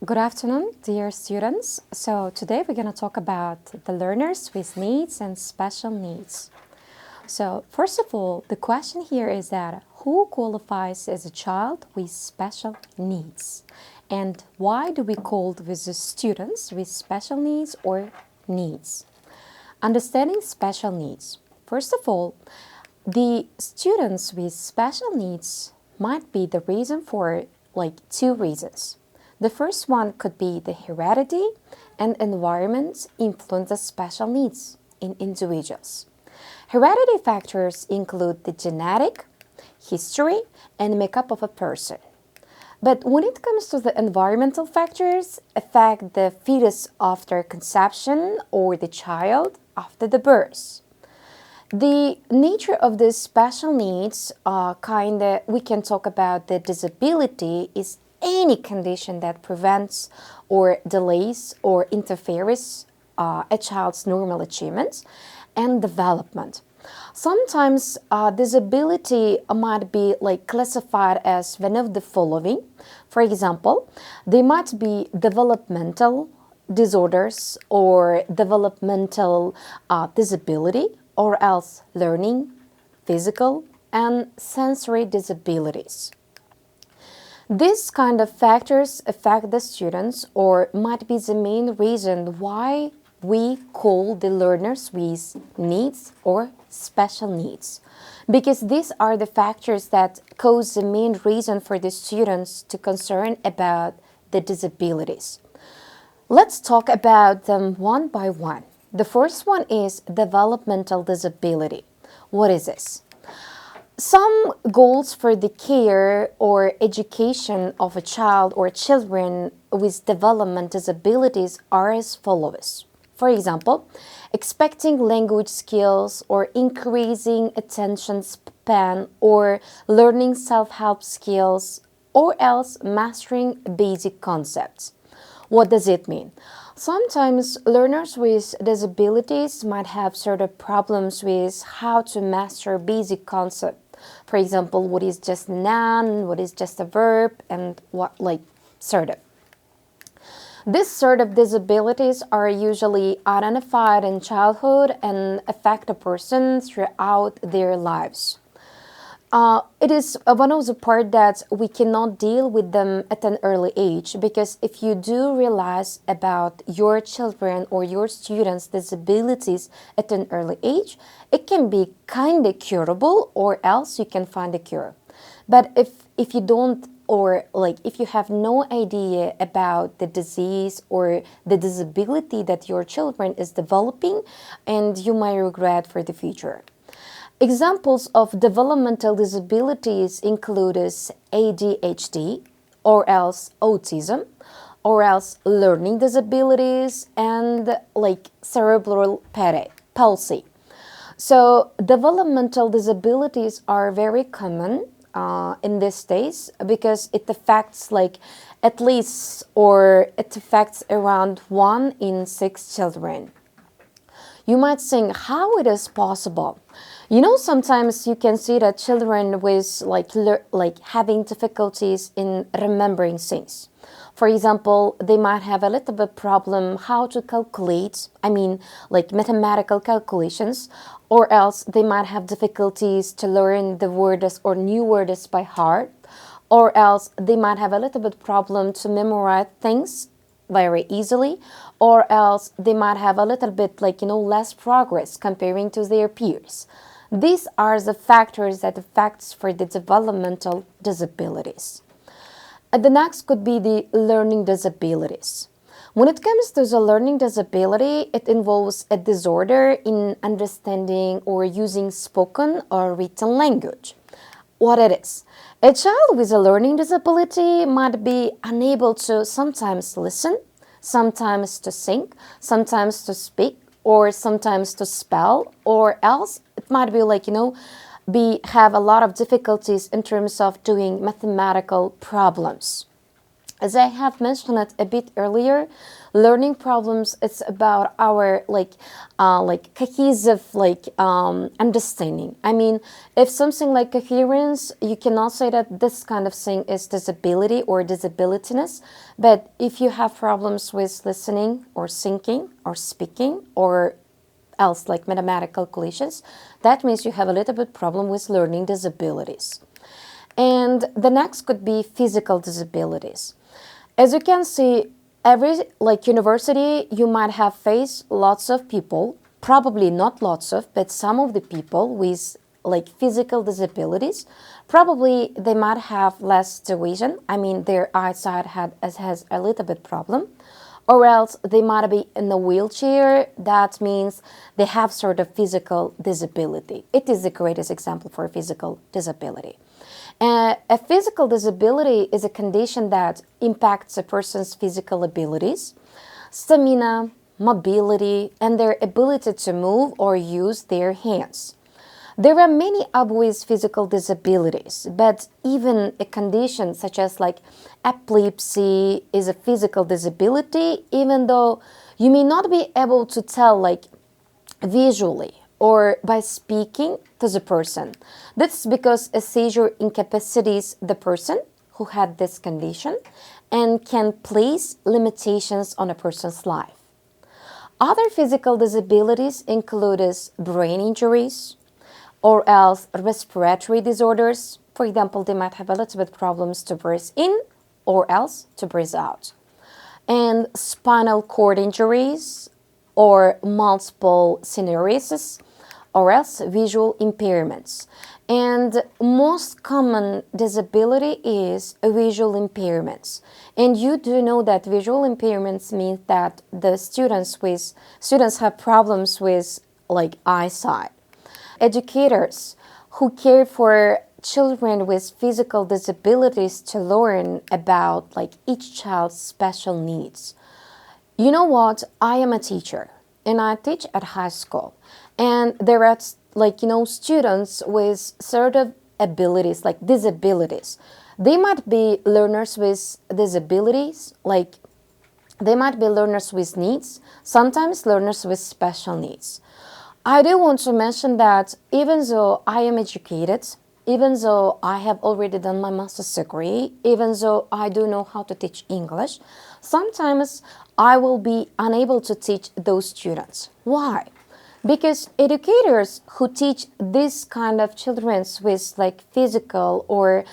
Good afternoon, dear students. So today we're going to talk about the learners with needs and special needs. So first of all, the question here is that who qualifies as a child with special needs? And why do we call these students with special needs or needs? Understanding special needs. First of all, the students with special needs might be the reason for two reasons. The first one could be the heredity and environment influence the special needs in individuals. Heredity factors include the genetic, history, and makeup of a person. But when it comes to the environmental factors, affect the fetus after conception or the child after the birth. The nature of the special needs we can talk about the disability is any condition that prevents or delays or interferes a child's normal achievements and development. Sometimes disability might be classified as one of the following. For example, they might be developmental disorders or developmental disability, or else learning, physical, and sensory disabilities. These kind of factors affect the students or might be the main reason why we call the learners with needs or special needs. Because these are the factors that cause the main reason for the students to concern about the disabilities. Let's talk about them one by one. The first one is developmental disability. What is this? Some goals for the care or education of a child or children with development disabilities are as follows. For example, expecting language skills or increasing attention span or learning self-help skills or else mastering basic concepts. What does it mean? Sometimes learners with disabilities might have sort of problems with how to master basic concepts. For example, what is just a noun, what is just a verb, and what These sort of disabilities are usually identified in childhood and affect a person throughout their lives. It is one of the part that we cannot deal with them at an early age, because if you do realize about your children or your students' disabilities at an early age, it can be kind of curable, or else you can find a cure. But if you don't, or if you have no idea about the disease or the disability that your children is developing, and you might regret for the future. Examples of developmental disabilities include ADHD, or else autism, or else learning disabilities, and cerebral palsy. So developmental disabilities are very common in these days, because it affects it affects around 1 in 6 children. You might think how it is possible. Sometimes you can see that children with having difficulties in remembering things. For example, they might have a little bit problem how to calculate, mathematical calculations, or else they might have difficulties to learn the words or new words by heart, or else they might have a little bit problem to memorize things very easily, or else they might have a little bit less progress comparing to their peers. These are the factors that affects for the developmental disabilities. And the next could be the learning disabilities. When it comes to the learning disability, it involves a disorder in understanding or using spoken or written language. What it is? A child with a learning disability might be unable to sometimes listen, sometimes to think, sometimes to speak, or sometimes to spell, or else it might be have a lot of difficulties in terms of doing mathematical problems. As I have mentioned it a bit earlier, learning problems, it's about our cohesive understanding. I mean, if something like coherence, you cannot say that this kind of thing is disability or disabilitiness. But if you have problems with listening or thinking or speaking or else like mathematical calculations, that means you have a little bit problem with learning disabilities. And the next could be physical disabilities. As you can see, every university, you might have faced lots of people, probably not lots of, but some of the people with physical disabilities. Probably they might have less vision. I mean, their eyesight has a little bit problem, or else they might be in a wheelchair. That means they have sort of physical disability. It is the greatest example for physical disability. A physical disability is a condition that impacts a person's physical abilities, stamina, mobility, and their ability to move or use their hands. There are many obvious physical disabilities, but even a condition such as epilepsy is a physical disability, even though you may not be able to tell visually or by speaking to the person. That's because a seizure incapacitates the person who had this condition and can place limitations on a person's life. Other physical disabilities include brain injuries or else respiratory disorders. For example, they might have a little bit problems to breathe in or else to breathe out. And spinal cord injuries or multiple sclerosis or else visual impairments. And most common disability is visual impairments. And you do know that visual impairments mean that the students have problems with eyesight. Educators who care for children with physical disabilities to learn about each child's special needs. You know what? I am a teacher and I teach at high school. And there are students with certain abilities, disabilities. They might be learners with disabilities, they might be learners with needs, sometimes learners with special needs. I do want to mention that even though I am educated, even though I have already done my master's degree, even though I do know how to teach English, sometimes I will be unable to teach those students. Why? Because educators who teach this kind of children with physical or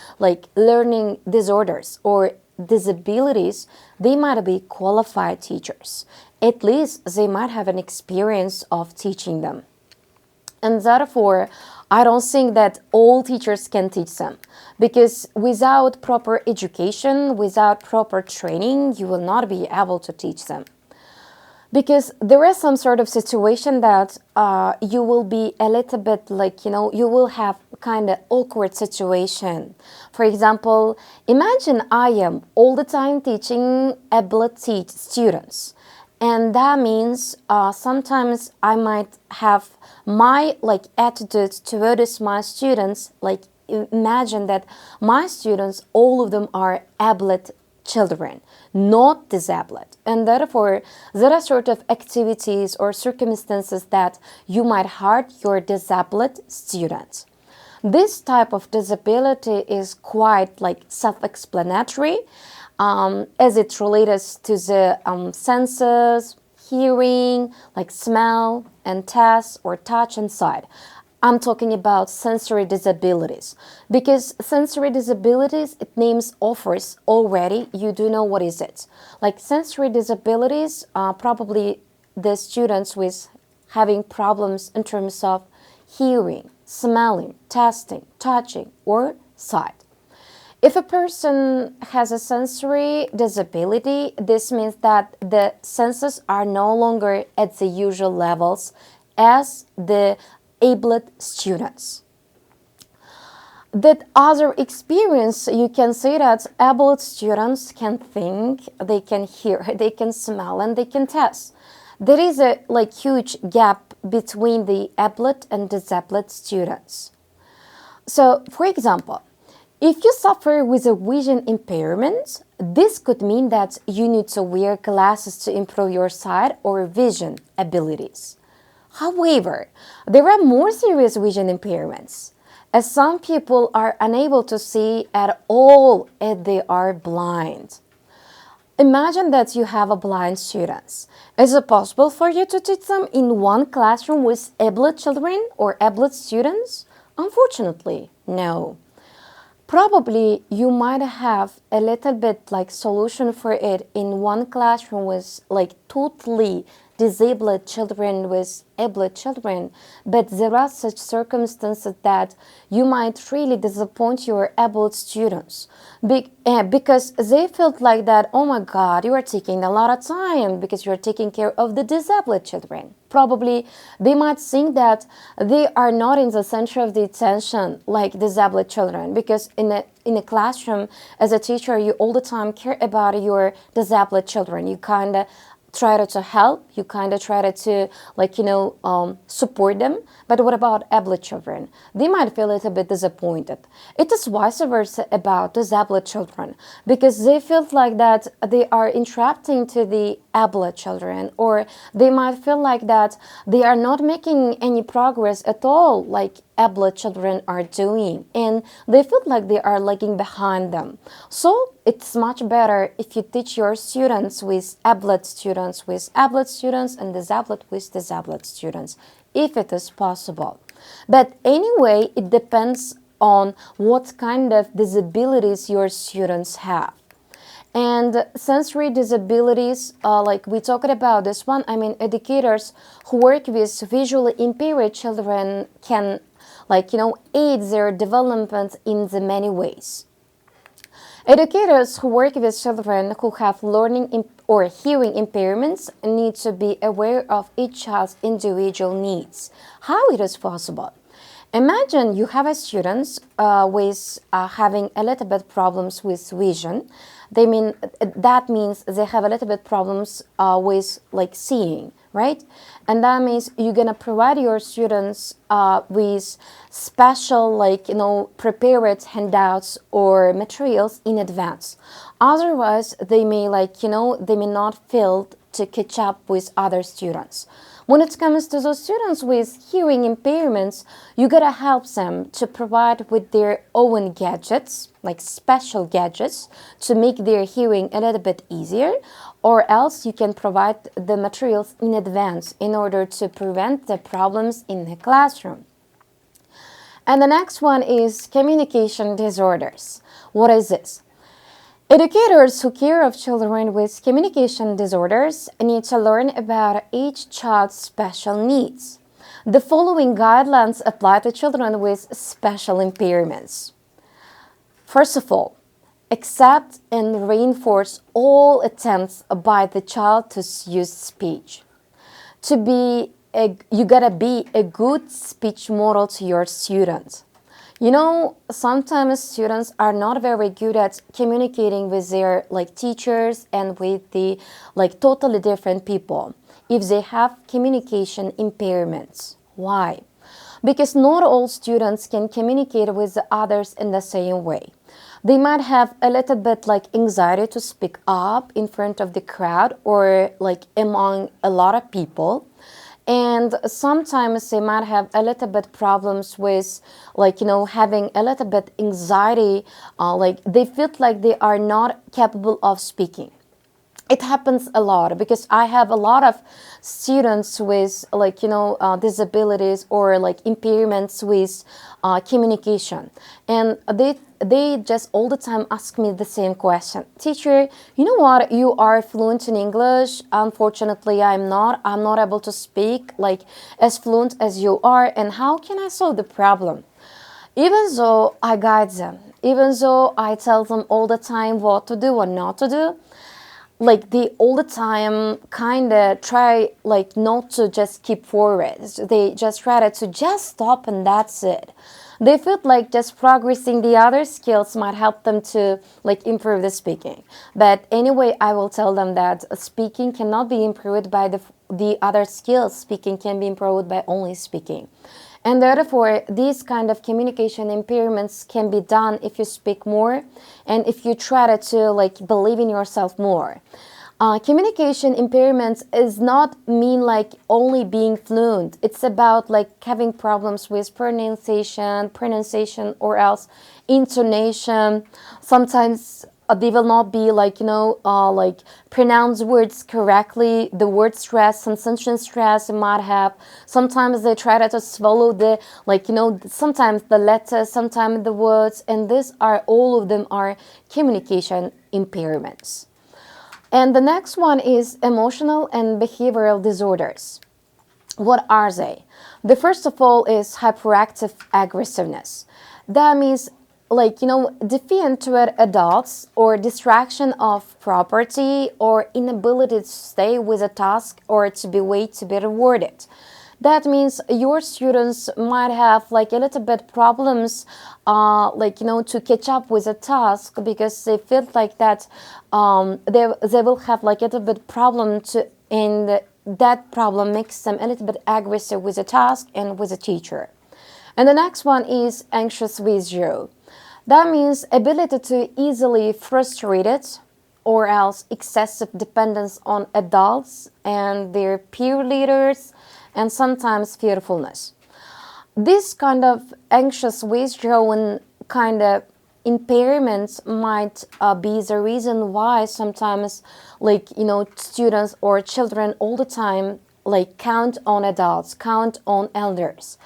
learning disorders or disabilities, they might be qualified teachers. At least they might have an experience of teaching them. And therefore, I don't think that all teachers can teach them, because without proper education, without proper training, you will not be able to teach them. Because there is some sort of situation that you will be a little bit you will have kind of awkward situation. For example, imagine I am all the time teaching ability students. And that means sometimes I might have my attitude towards my students, imagine that my students, all of them are able children, not disabled. And therefore, there are sort of activities or circumstances that you might hurt your disabled students. This type of disability is quite self-explanatory as it relates to the senses, hearing, smell and taste or touch and sight. I'm talking about sensory disabilities, because sensory disabilities, it names offers already, you do know what is it. Sensory disabilities, probably the students with having problems in terms of hearing, smelling, tasting, touching, or sight. If a person has a sensory disability, this means that the senses are no longer at the usual levels as the abled students. That other experience, you can say that abled students can think, they can hear, they can smell, and they can taste. There is a huge gap between the abled and disabled students. So, for example, if you suffer with a vision impairment, this could mean that you need to wear glasses to improve your sight or vision abilities. However, there are more serious vision impairments, as some people are unable to see at all if they are blind. Imagine that you have a blind student. Is it possible for you to teach them in one classroom with able children or able students? Unfortunately, no. Probably you might have a little bit like solution for it in one classroom with like totally disabled children with able children, but there are such circumstances that you might really disappoint your able students because they felt like that, oh my god, you are taking a lot of time because you're taking care of the disabled children. Probably they might think that they are not in the center of the attention like disabled children, because in a classroom as a teacher you all the time care about your disabled children. You kind of try to help, you kind of try to support them. But what about able children? They might feel a little bit disappointed. It is vice versa about disabled children, because they feel like that they are interrupting to the able children, or they might feel like that they are not making any progress at all like able children are doing, and they feel like they are lagging behind them. So it's much better if you teach your students with able students and disabled with disabled students, if it is possible. But anyway, it depends on what kind of disabilities your students have. And sensory disabilities, like we talked about this one, I mean, educators who work with visually impaired children can aid their development in the many ways. Educators who work with children who have learning or hearing impairments need to be aware of each child's individual needs. How it is possible? Imagine you have a student with having a little bit problems with vision. That means they have a little bit problems with like seeing, right? And that means you're gonna provide your students with special prepared handouts or materials in advance. Otherwise, they may not feel to catch up with other students. When it comes to those students with hearing impairments, you gotta help them to provide with their own gadgets, like special gadgets, to make their hearing a little bit easier, or else you can provide the materials in advance in order to prevent the problems in the classroom. And the next one is communication disorders. What is this? Educators who care of children with communication disorders need to learn about each child's special needs. The following guidelines apply to children with special impairments. First of all, accept and reinforce all attempts by the child to use speech. You gotta be a good speech model to your students. Sometimes students are not very good at communicating with their teachers and with the totally different people if they have communication impairments. Why? Because not all students can communicate with the others in the same way. They might have a little bit anxiety to speak up in front of the crowd or among a lot of people. And sometimes they might have a little bit problems with having a little bit anxiety, they feel like they are not capable of speaking. It happens a lot because I have a lot of students with disabilities or impairments with communication, and they just all the time ask me the same question. Teacher, you know what? You are fluent in English. Unfortunately, I'm not able to speak as fluent as you are, and how can I solve the problem? Even though I guide them, even though I tell them all the time what to do or not to do, they all the time kind of try not to just keep forward. They just try to just stop and that's it. They feel like just progressing the other skills might help them to improve the speaking. But anyway, I will tell them that speaking cannot be improved by the other skills. Speaking can be improved by only speaking. And therefore, these kind of communication impairments can be done if you speak more and if you try to like believe in yourself more. Communication impairments is not mean like only being fluent. It's about like having problems with pronunciation or else intonation. Sometimes they will not be like, like pronounce words correctly. The word stress, sensation stress might have. Sometimes they try to swallow the, like, sometimes the letters, sometimes the words, and all of them are communication impairments. And the next one is emotional and behavioral disorders. What are they? The first of all is hyperactive aggressiveness. That means like, defiant toward adults or distraction of property or inability to stay with a task or to be wait to be rewarded. That means your students might have like a little bit problems, to catch up with a task because they feel like that they will have like a little bit problem and that problem makes them a little bit aggressive with a task and with a teacher. And the next one is anxious withdrawal. That means ability to easily frustrated or else excessive dependence on adults and their peer leaders, and sometimes fearfulness. This kind of anxious withdrawal kind of impairments might be the reason why sometimes students or children all the time like count on adults, count on elders.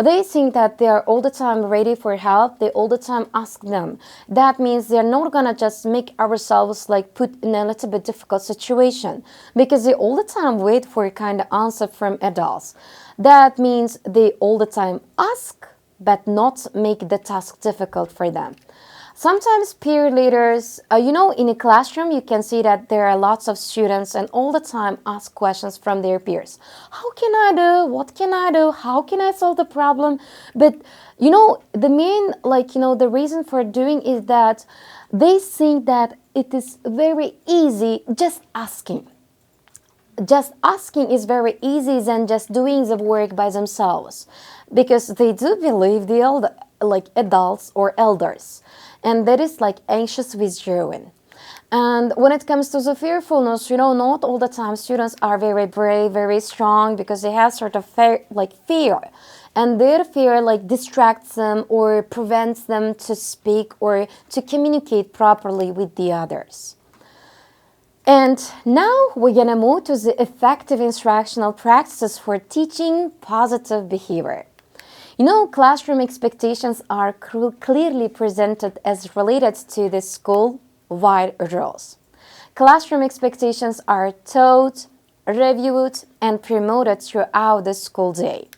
They think that they are all the time ready for help. They all the time ask them. That means they're not gonna just make ourselves like put in a little bit difficult situation because they all the time wait for a kind of answer from adults. That means they all the time ask but not make the task difficult for them. Sometimes peer leaders, in a classroom, you can see that there are lots of students and all the time ask questions from their peers. How can I do? What can I do? How can I solve the problem? But, the main, the reason for doing is that they think that it is very easy just asking. Just asking is very easy than just doing the work by themselves because they do believe the adults or elders. And that is like anxious withdrawal. And when it comes to the fearfulness, not all the time students are very brave, very strong because they have sort of fear. And their fear distracts them or prevents them to speak or to communicate properly with the others. And now we're going to move to the effective instructional practices for teaching positive behavior. Classroom expectations are clearly presented as related to the school-wide rules. Classroom expectations are taught, reviewed, and promoted throughout the school day.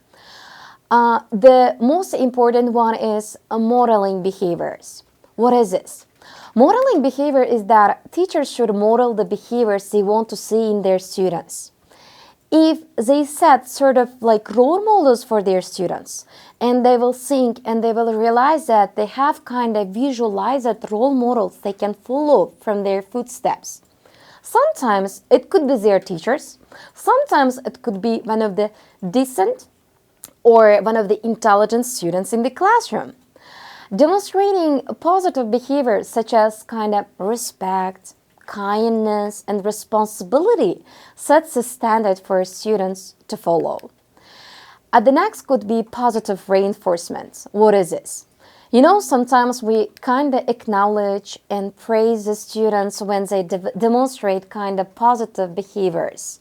The most important one is modeling behaviors. What is this? Modeling behavior is that teachers should model the behaviors they want to see in their students. If they set sort of role models for their students and they will think and they will realize that they have kind of visualized role models they can follow from their footsteps. Sometimes it could be their teachers, sometimes it could be one of the decent or one of the intelligent students in the classroom. Demonstrating positive behaviors such as kind of respect, kindness, and responsibility sets a standard for students to follow. The next could be positive reinforcement. What is this? Sometimes we kind of acknowledge and praise the students when they demonstrate kind of positive behaviors.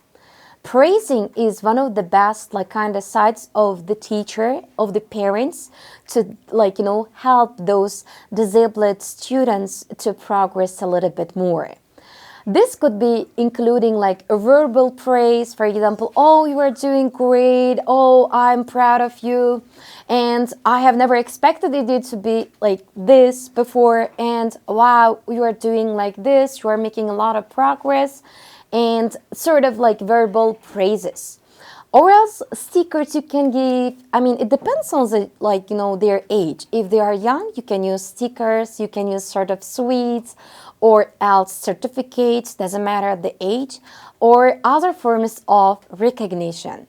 Praising is one of the best sides of the teacher, of the parents to help those disabled students to progress a little bit more. This could be including a verbal praise, for example, oh, you are doing great, oh, I'm proud of you, and I have never expected you to be like this before, and wow, you are doing like this, you are making a lot of progress, and sort of verbal praises. Or else stickers you can give, it depends on their age. If they are young, you can use stickers, you can use sort of sweets, or else certificates, doesn't matter the age, or other forms of recognition.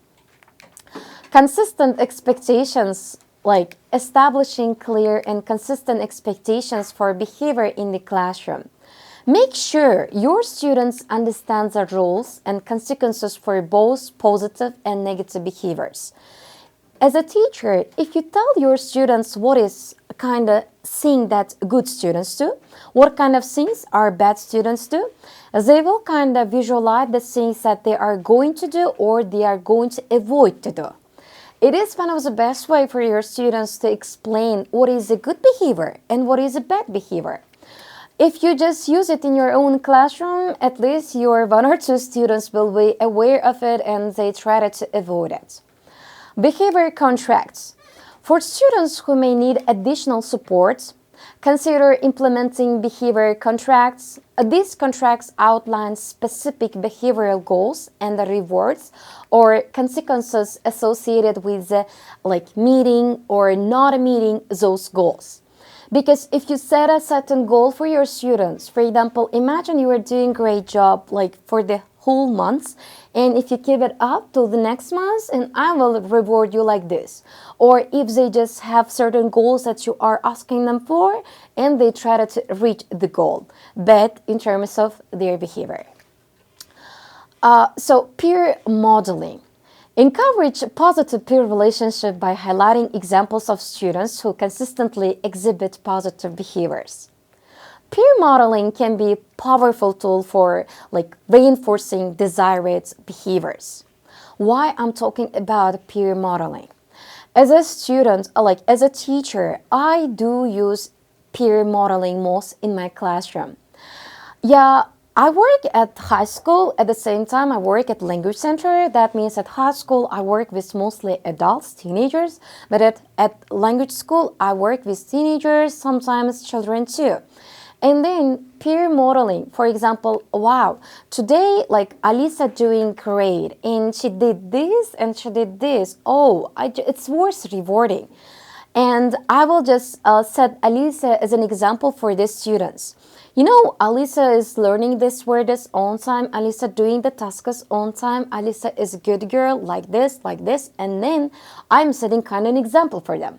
Consistent expectations, like establishing clear and consistent expectations for behavior in the classroom. Make sure your students understand the rules and consequences for both positive and negative behaviors. As a teacher, if you tell your students what is kind of thing that good students do, what kind of things are bad students do, they will kind of visualize the things that they are going to do or they are going to avoid to do. It is one of the best way for your students to explain what is a good behavior and what is a bad behavior. If you just use it in your own classroom, at least your one or two students will be aware of it and they try to avoid it. Behavior contracts. For students who may need additional support, consider implementing behavior contracts. These contracts outline specific behavioral goals and the rewards or consequences associated with meeting or not meeting those goals. Because if you set a certain goal for your students, for example, imagine you are doing a great job for the whole month, and if you keep it up till the next month, and I will reward you like this. Or if they just have certain goals that you are asking them for, and they try to reach the goal, but in terms of their behavior. So peer modeling. Encourage positive peer relationship by highlighting examples of students who consistently exhibit positive behaviors. Peer modeling can be a powerful tool for reinforcing desired behaviors. Why I'm talking about peer modeling? As a student, as a teacher, I do use peer modeling most in my classroom. Yeah, I work at high school. At the same time, I work at language center. That means at high school, I work with mostly adults, teenagers. But at language school, I work with teenagers, sometimes children too. And then peer modeling, for example, wow, today Alisa doing great and she did this and she did this. Oh, it's worth rewarding. And I will just set Alisa as an example for the students. You know, Alisa is learning this word on time. Alisa doing the tasks on time. Alisa is a good girl like this. And then I'm setting kind of an example for them.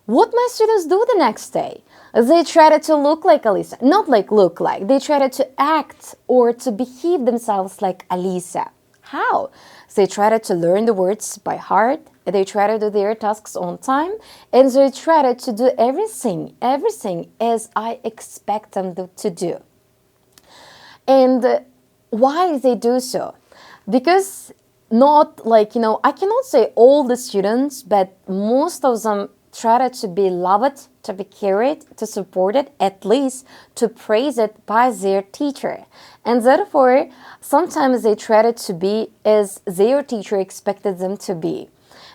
What my students do the next day? They try to look like Alisa. Not look like. They try to act or to behave themselves like Alisa. How? They try to learn the words by heart. They try to do their tasks on time. And they try to do everything as I expect them to do. And why they do so? Because not I cannot say all the students, but most of them try to be loved, to be carried, to support it, at least to praise it by their teacher. And therefore, sometimes they try to be as their teacher expected them to be.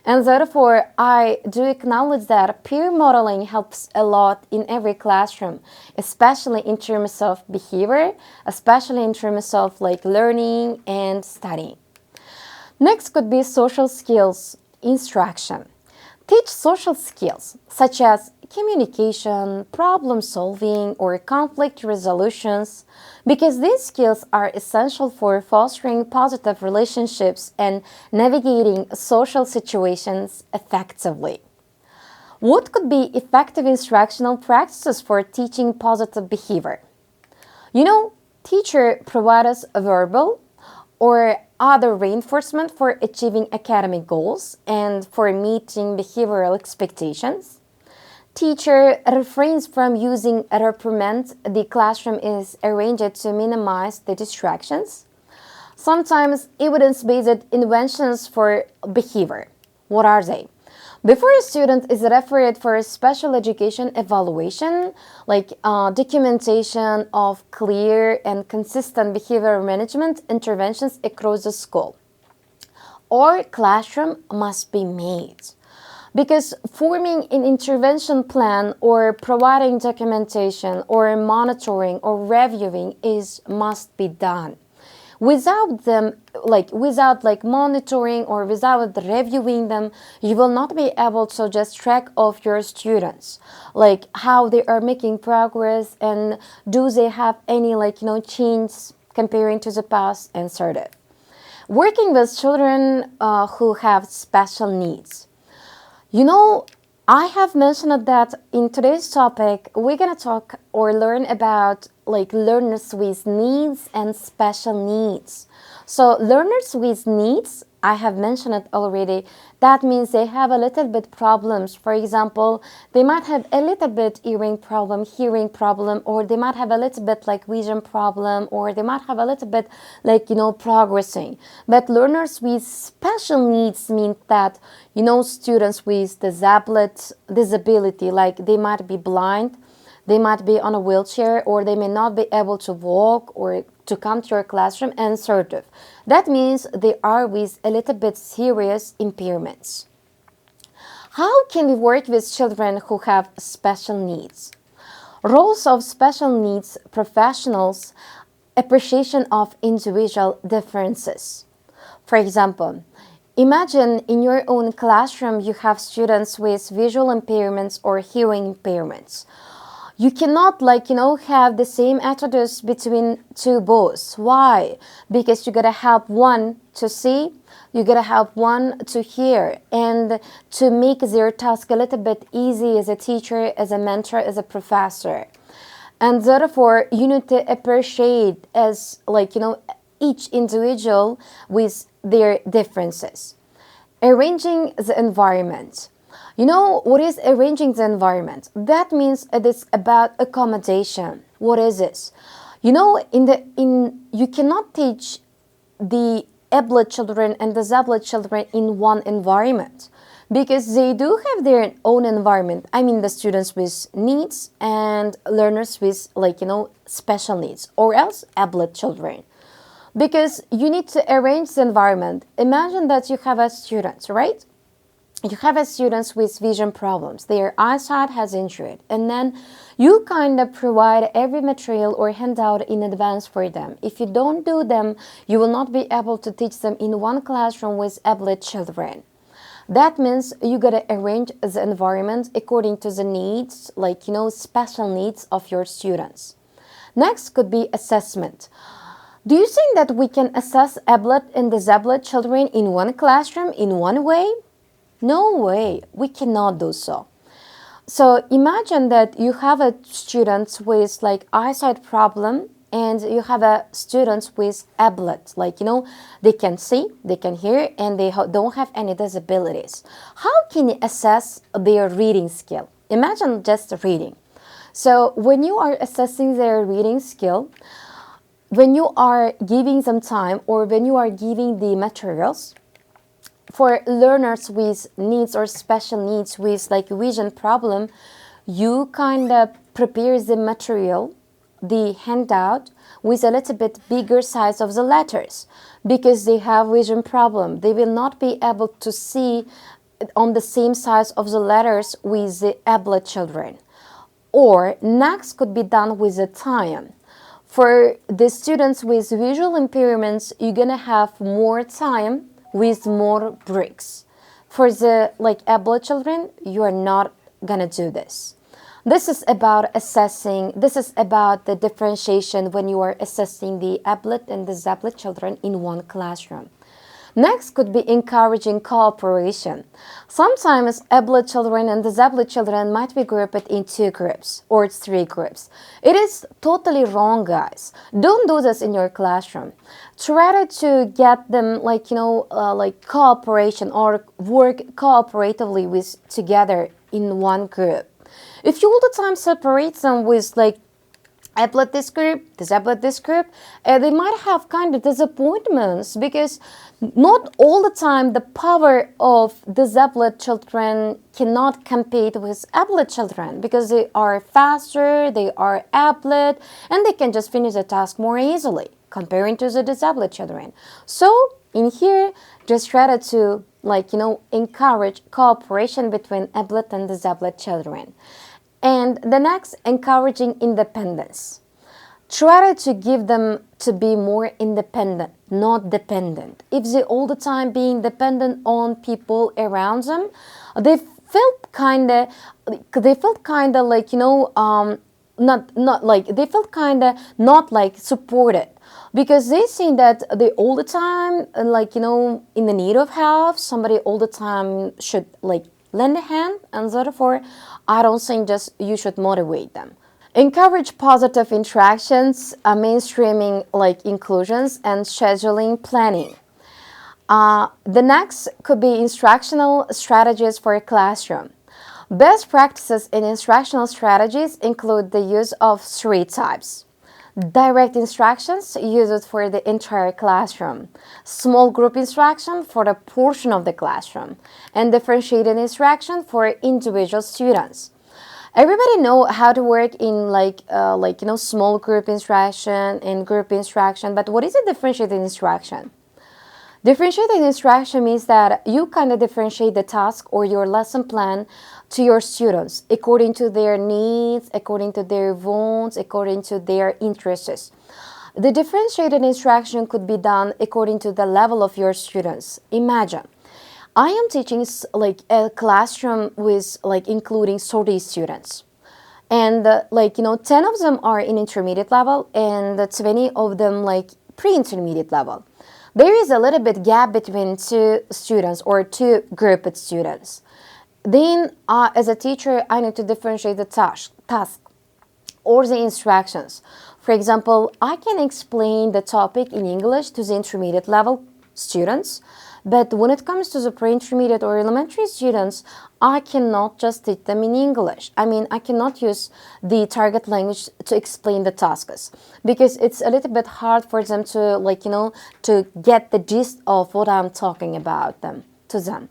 And therefore, I do acknowledge that peer modeling helps a lot in every classroom, especially in terms of behavior, especially in terms of learning and studying. Next could be social skills instruction. Teach social skills such as communication, problem solving, or conflict resolutions, because these skills are essential for fostering positive relationships and navigating social situations effectively. What could be effective instructional practices for teaching positive behavior? Teacher provide us a verbal or other reinforcement for achieving academic goals and for meeting behavioral expectations. Teacher refrains from using a reprimand. The classroom is arranged to minimize the distractions. Sometimes evidence-based inventions for behavior. What are they? Before a student is referred for a special education evaluation, documentation of clear and consistent behavior management interventions across the school, or classroom must be made. Because forming an intervention plan or providing documentation or monitoring or reviewing must be done. Without them, without monitoring or without reviewing them, you will not be able to just track of your students, how they are making progress and do they have any change comparing to the past and sort of. working with children who have special needs. You know, I have mentioned that in today's topic, we're going to talk or learn about like learners with needs and special needs. So learners with needs, I have mentioned it already. That means they have a little bit problems. For example, they might have a little bit hearing problem, or they might have a little bit like vision problem, or they might have a little bit like, progressing. But learners with special needs mean that, students with disability, like they might be blind, they might be on a wheelchair, or they may not be able to walk or to come to your classroom, and sort of. That means they are with a little bit serious impairments. How can we work with children who have special needs? Roles of special needs professionals: appreciation of individual differences. For example, imagine in your own classroom you have students with visual impairments or hearing impairments. You cannot have the same attitudes between two boys. Why? Because you gotta help one to see, you gotta help one to hear, and to make their task a little bit easy as a teacher, as a mentor, as a professor. And therefore, you need to appreciate as each individual with their differences. Arranging the environment. What is arranging the environment? That means it is about accommodation. What is this? You cannot teach the able children and disabled children in one environment, because they do have their own environment. I mean the students with needs and learners with special needs, or else able children. Because you need to arrange the environment. Imagine that you have a student, right? You have a students with vision problems. Their eyesight has injured, and then you kind of provide every material or handout in advance for them. If you don't do them, you will not be able to teach them in one classroom with able children. That means you gotta arrange the environment according to the needs, special needs of your students. Next could be assessment. Do you think that we can assess able and disabled children in one classroom in one way? No way, we cannot do so. So imagine that you have a student with eyesight problem, and you have a students with ablet, they can see, they can hear, and they don't have any disabilities. How can you assess their reading skill? Imagine just reading. So when you are assessing their reading skill, when you are giving them time, or when you are giving the materials, for learners with needs or special needs with vision problem, you kind of prepare the material, the handout, with a little bit bigger size of the letters, because they have vision problem. They will not be able to see on the same size of the letters with the able children. Or next could be done with the time. For the students with visual impairments, you're gonna have more time with more bricks. For the able children, you are not gonna do this. This is about assessing, this is about the differentiation when you are assessing the able and disabled children in one classroom. Next could be encouraging cooperation. Sometimes able children and disabled children might be grouped in 2 groups or 3 groups. It is totally wrong, guys. Don't do this in your classroom. Try to get them cooperation, or work cooperatively with together in one group. If you all the time separate them with able this group, disabled this group, they might have kind of disappointments, because not all the time the power of disabled children cannot compete with able children, because they are faster, they are able, and they can just finish the task more easily comparing to the disabled children. So in here, just try to encourage cooperation between able and disabled children. And the next, encouraging independence. Try to give them to be more independent, not dependent. If they all the time being dependent on people around them, they felt kind of not like they felt kind of not like supported, because they think that they all the time like in the need of help, somebody all the time should like lend a hand, and therefore I don't think just you should motivate them. Encourage positive interactions, mainstreaming like inclusions, and scheduling planning. The next could be instructional strategies for a classroom. Best practices in instructional strategies include the use of three types. Direct instructions used for the entire classroom, small group instruction for the portion of the classroom, and differentiated instruction for individual students. Everybody know how to work in small group instruction and group instruction, but what is a differentiated instruction? Differentiated instruction means that you kind of differentiate the task or your lesson plan to your students according to their needs, according to their wants, according to their interests. The differentiated instruction could be done according to the level of your students. Imagine, I am teaching like a classroom with like including 30 students. And 10 of them are in intermediate level and 20 of them like pre-intermediate level. There is a little bit gap between two students or two grouped students. Then, as a teacher, I need to differentiate the task or the instructions. For example, I can explain the topic in English to the intermediate level students, but when it comes to the pre-intermediate or elementary students, I cannot just teach them in English. I mean, I cannot use the target language to explain the tasks because it's a little bit hard for them to to get the gist of what I'm talking about to them.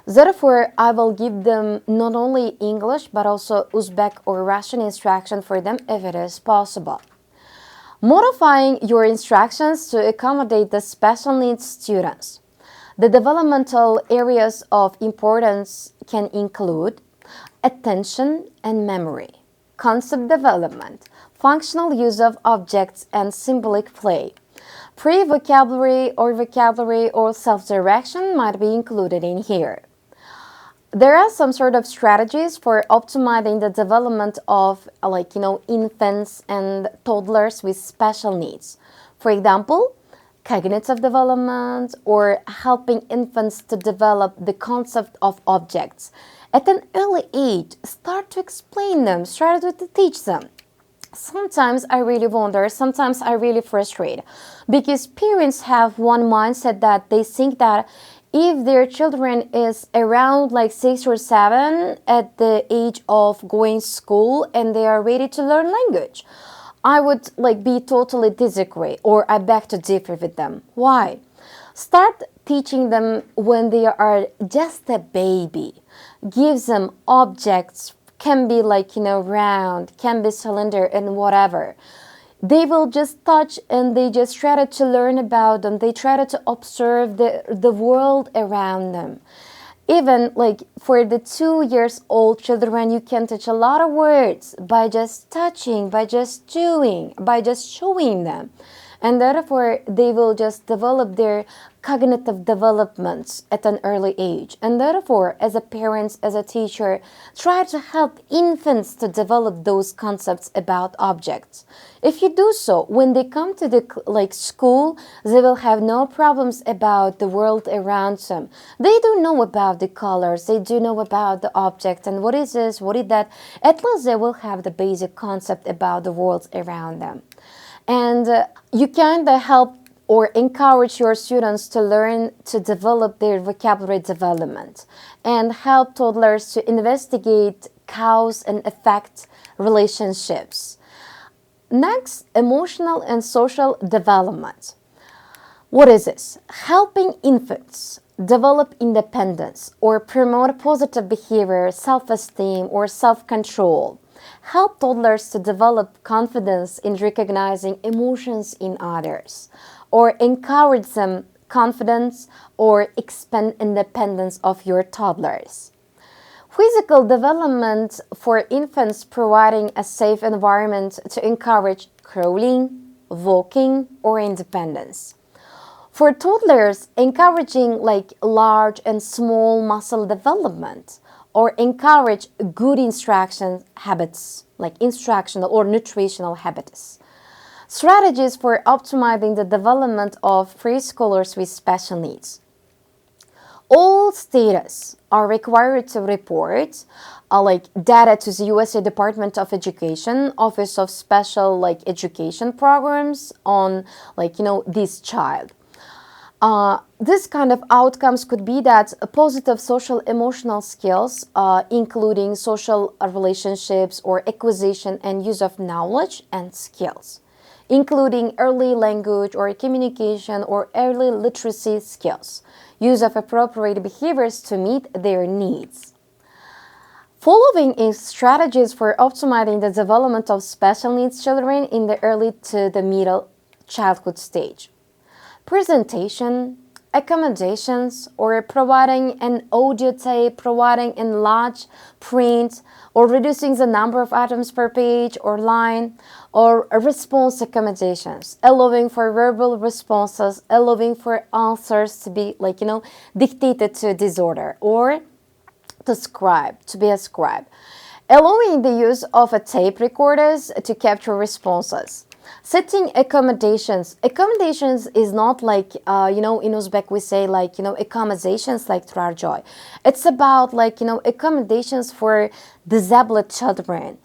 Therefore, I will give them not only English but also Uzbek or Russian instruction for them if it is possible. Modifying your instructions to accommodate the special needs students. The developmental areas of importance can include attention and memory, concept development, functional use of objects and symbolic play. Pre-vocabulary or self-direction might be included in here. There are some sort of strategies for optimizing the development of infants and toddlers with special needs. For example, cognitive development or helping infants to develop the concept of objects. At an early age, start to explain them, start to teach them. Sometimes I really wonder, sometimes I really frustrate because parents have one mindset that they think that if their children is around like 6 or 7 at the age of going school and they are ready to learn language, I would be totally disagree or I beg to differ with them. Why? Start teaching them when they are just a baby. Give them objects, can be round, can be cylinder and whatever. They will just touch and they just try to learn about them. They try to observe the world around them. Even for the 2 years old children, you can teach a lot of words by just touching, by just doing, by just showing them. And therefore, they will just develop their cognitive developments at an early age. And therefore, as a parent, as a teacher, try to help infants to develop those concepts about objects. If you do so, when they come to the school, they will have no problems about the world around them. They do know about the colors, they do know about the object and what is this, what is that. At least they will have the basic concept about the world around them. And you can help or encourage your students to learn to develop their vocabulary development and help toddlers to investigate cause and effect relationships. Next, emotional and social development. What is this? Helping infants develop independence or promote positive behavior, self-esteem or self-control. Help toddlers to develop confidence in recognizing emotions in others, or encourage them confidence or expand independence of your toddlers. Physical development for infants, providing a safe environment to encourage crawling, walking, or independence. For toddlers, encouraging large and small muscle development or encourage good instruction habits, like instructional or nutritional habits. Strategies for optimizing the development of preschoolers with special needs. All states are required to report data to the USA Department of Education, Office of Special Education Programs on this child. This kind of outcomes could be that positive social emotional skills, including social relationships or acquisition and use of knowledge and skills, including early language or communication or early literacy skills, use of appropriate behaviors to meet their needs. Following is strategies for optimizing the development of special needs children in the early to the middle childhood stage. Presentation, accommodations, or providing an audio tape, providing enlarged print, or reducing the number of items per page or line, or response accommodations, allowing for verbal responses, allowing for answers to be dictated to a disorder, or to be ascribed, allowing the use of a tape recorders to capture responses. Setting accommodations. Accommodations is not in Uzbek we say accommodations like Trarjoy. It's about accommodations for disabled children.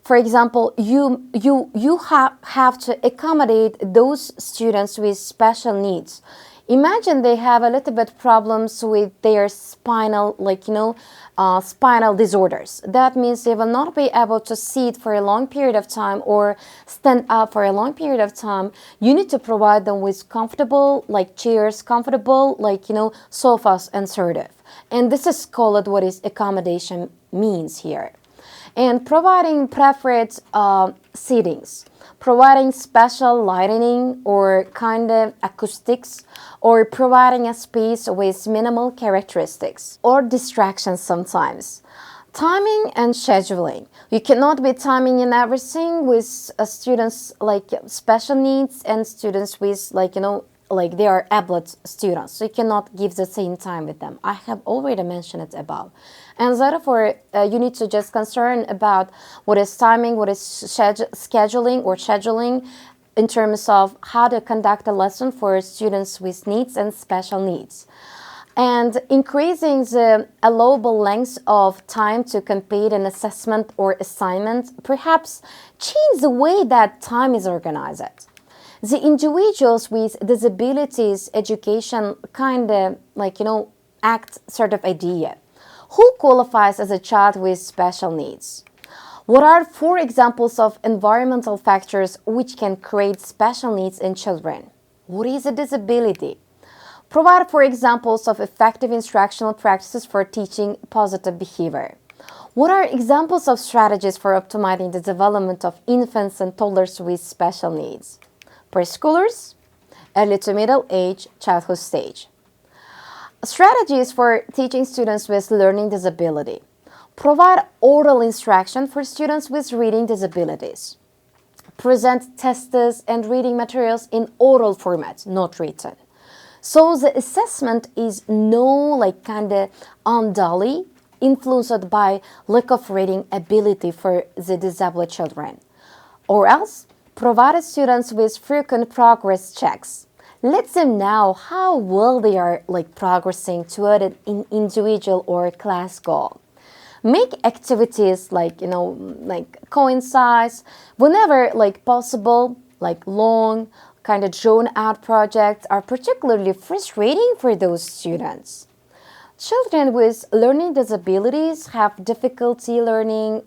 For example, you have to accommodate those students with special needs. Imagine they have a little bit problems with their spinal disorders. That means they will not be able to sit for a long period of time or stand up for a long period of time. You need to provide them with comfortable chairs, comfortable sofas and sort of. And this is called what is accommodation means here. And providing preferred seatings, providing special lighting or kind of acoustics, or providing a space with minimal characteristics or distractions sometimes. Timing and scheduling. You cannot be timing in everything with students special needs and students with they are ablet students, so you cannot give the same time with them. I have already mentioned it above. And therefore, you need to just concern about what is timing, what is scheduling in terms of how to conduct a lesson for students with needs and special needs. And increasing the allowable length of time to complete an assessment or assignment, perhaps change the way that time is organized. The individuals with disabilities education kind of act sort of idea. Who qualifies as a child with special needs? What are 4 examples of environmental factors which can create special needs in children? What is a disability? Provide 4 examples of effective instructional practices for teaching positive behavior. What are examples of strategies for optimizing the development of infants and toddlers with special needs? Preschoolers, early to middle age, childhood stage. Strategies for teaching students with learning disability. Provide oral instruction for students with reading disabilities. Present tests and reading materials in oral format, not written. So the assessment is unduly influenced by lack of reading ability for the disabled children. Or else, provide students with frequent progress checks. Let them know how well they are progressing toward an individual or class goal. Make activities coincide whenever possible, long kind of drawn out projects are particularly frustrating for those students. Children with learning disabilities have difficulty learning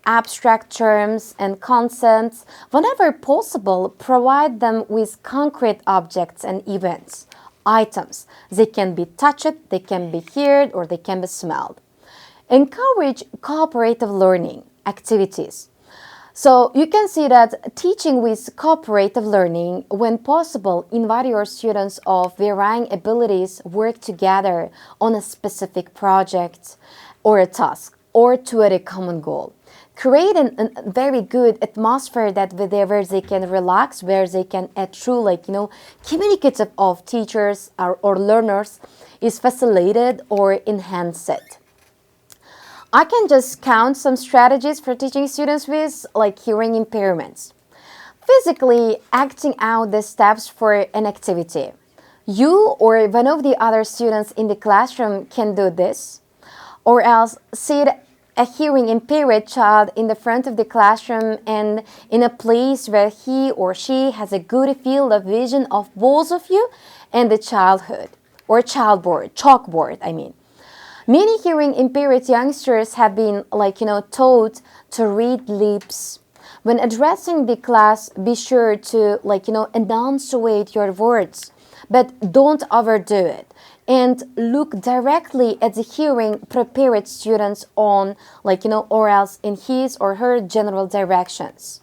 abstract terms and concepts. Whenever possible, provide them with concrete objects and events, items. They can be touched, they can be heard, or they can be smelled. Encourage cooperative learning activities. So you can see that teaching with cooperative learning, when possible, invite your students of varying abilities work together on a specific project or a task or toward a common goal. Create a very good atmosphere where they can relax, where they can communicative of teachers or learners is facilitated or enhanced. I can just count some strategies for teaching students with like hearing impairments. Physically acting out the steps for an activity. You or one of the other students in the classroom can do this, or else sit a hearing impaired child in the front of the classroom and in a place where he or she has a good field of vision of both of you and the childhood, or chalkboard, I mean. Many hearing impaired youngsters have been taught to read lips. When addressing the class, be sure to enunciate your words, but don't overdo it. And look directly at the hearing prepared students on or else in his or her general directions.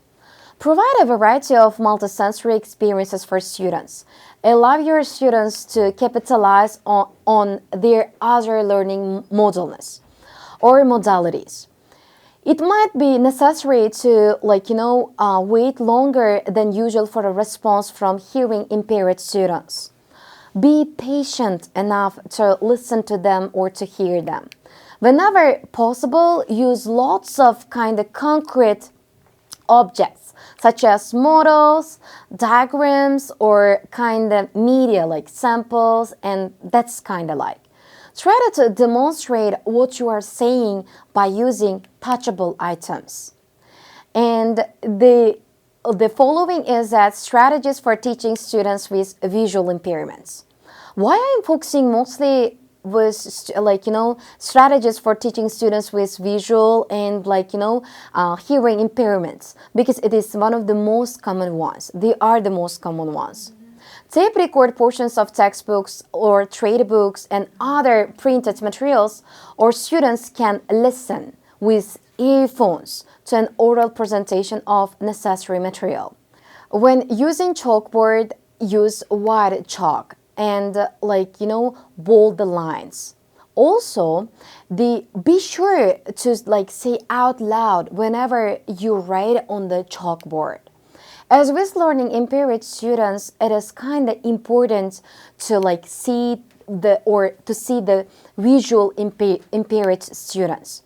Provide a variety of multisensory experiences for students. Allow your students to capitalize on their other learning modalities or modalities. It might be necessary to wait longer than usual for a response from hearing impaired students. Be patient enough to listen to them or to hear them. Whenever possible, use lots of concrete objects such as models, diagrams, or media like samples, and that's like. Try to demonstrate what you are saying by using touchable items. And the following is that strategies for teaching students with visual impairments. Why I'm focusing mostly with strategies for teaching students with visual and hearing impairments, because it is one of the most common ones. They are the most common ones. Tape record portions of textbooks or trade books and other printed materials, or students can listen with earphones to an oral presentation of necessary material. When using chalkboard, use white chalk and bold the lines. Also, be sure to say out loud whenever you write on the chalkboard. As with learning impaired students, it is important to see the visual impaired students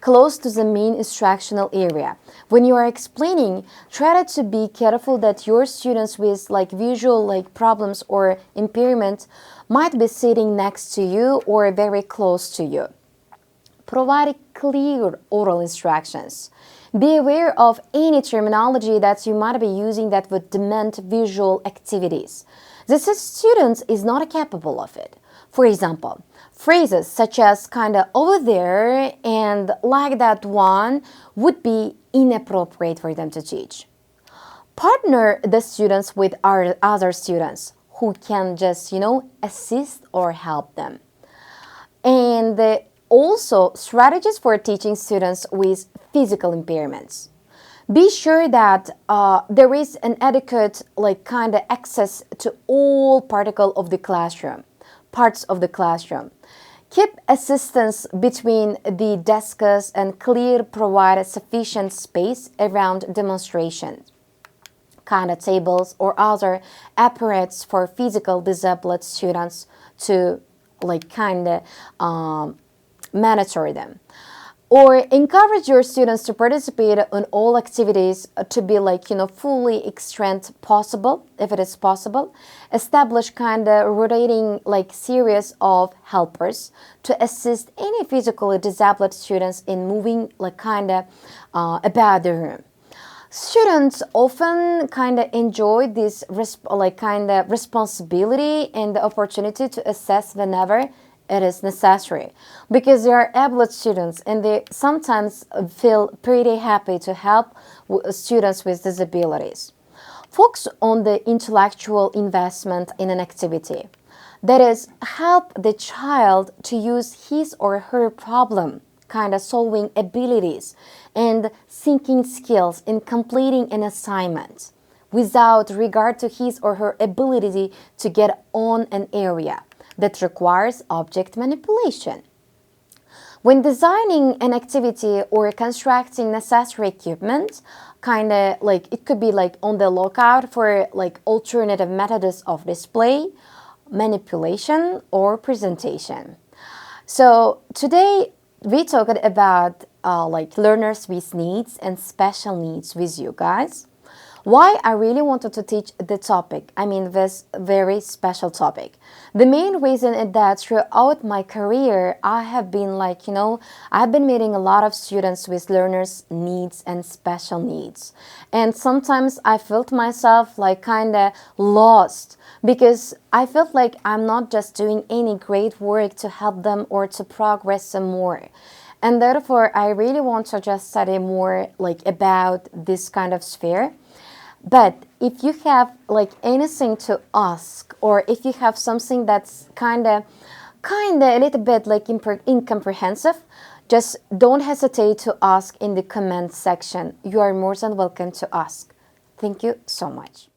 close to the main instructional area. When you are explaining, try to be careful that your students with visual problems or impairment might be sitting next to you or very close to you. Provide clear oral instructions. Be aware of any terminology that you might be using that would demand visual activities. The student is not capable of it. For example, phrases such as over there and like that one would be inappropriate for them to teach. Partner the students with other students who can just, assist or help them. And also, strategies for teaching students with physical impairments. Be sure that there is an adequate access to all parts of the classroom. Keep assistance between the desks and provide sufficient space around demonstrations. Tables or other apparatus for physical disabled students to monitor them. Or encourage your students to participate in all activities to be fully extent possible, if it is possible. Establish rotating series of helpers to assist any physically disabled students in moving about the room. Students often enjoy this responsibility and the opportunity to assess whenever it is necessary, because they are able students and they sometimes feel pretty happy to help students with disabilities. Focus on the intellectual investment in an activity. That is, help the child to use his or her problem solving abilities and thinking skills in completing an assignment without regard to his or her ability to get on an area that requires object manipulation. When designing an activity or constructing necessary equipment, it could be on the lookout for alternative methods of display, manipulation, or presentation. So today we talked about like learners with needs and special needs with you guys. Why I really wanted to teach the topic, I mean this very special topic. The main reason is that throughout my career, I have been like, I've been meeting a lot of students with learners needs and special needs. And sometimes I felt myself like kind of lost because I felt like I'm not just doing any great work to help them or to progress some more. And therefore, I really want to just study more like about this kind of sphere. But if you have like anything to ask, or if you have something that's kinda a little bit like incomprehensive, just don't hesitate to ask in the comment section. You are more than welcome to ask. Thank you so much.